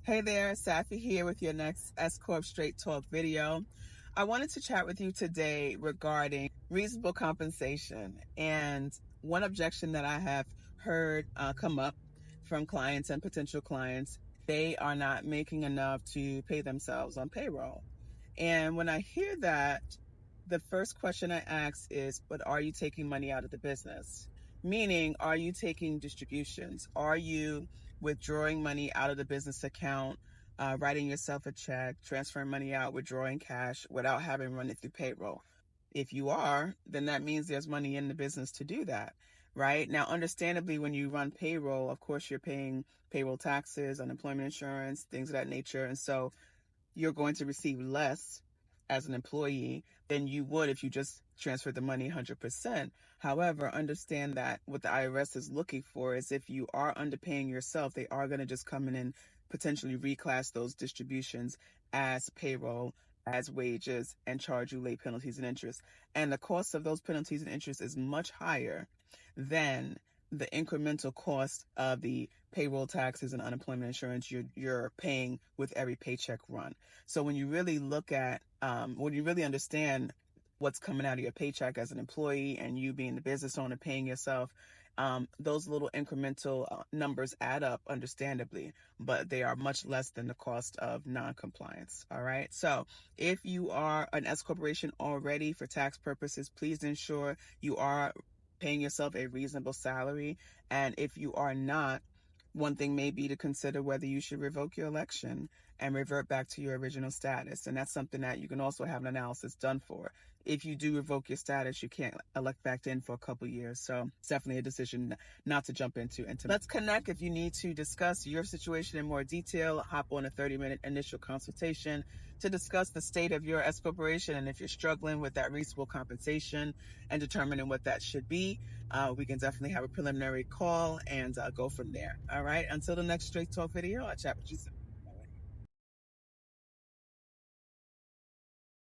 Hey there, Safi here with your next S-Corp Straight Talk video. I wanted to chat with you today regarding reasonable compensation. And one objection that I have heard come up from clients and potential clients, they are not making enough to pay themselves on payroll. And when I hear that, the first question I ask is, but are you taking money out of the business? Meaning, are you taking distributions? Are you withdrawing money out of the business account, writing yourself a check, transferring money out, withdrawing cash without having run it through payroll? If you are, then that means there's money in the business to do that, right? Now, understandably, when you run payroll, of course, you're paying payroll taxes, unemployment insurance, things of that nature. And so you're going to receive less as an employee than you would if you just transferred the money 100%. However, understand that what the IRS is looking for is if you are underpaying yourself, they are going to just come in and potentially reclass those distributions as payroll, as wages, and charge you late penalties and interest. And the cost of those penalties and interest is much higher than the incremental cost of the payroll taxes and unemployment insurance you're paying with every paycheck run. So when you really look at, when you really understand what's coming out of your paycheck as an employee and you being the business owner paying yourself, those little incremental numbers add up, understandably, but they are much less than the cost of non-compliance. All right. So if you are an S corporation already for tax purposes, please ensure you are paying yourself a reasonable salary. And if you are not, one thing may be to consider whether you should revoke your election and revert back to your original status. And that's something that you can also have an analysis done for. If you do revoke your status, you can't elect back in for a couple years. So it's definitely a decision not to jump into. And let's connect. If you need to discuss your situation in more detail, hop on a 30-minute initial consultation to discuss the state of your S corporation. And if you're struggling with that reasonable compensation and determining what that should be, we can definitely have a preliminary call and go from there. All right. Until the next Straight Talk video, I'll chat with you soon.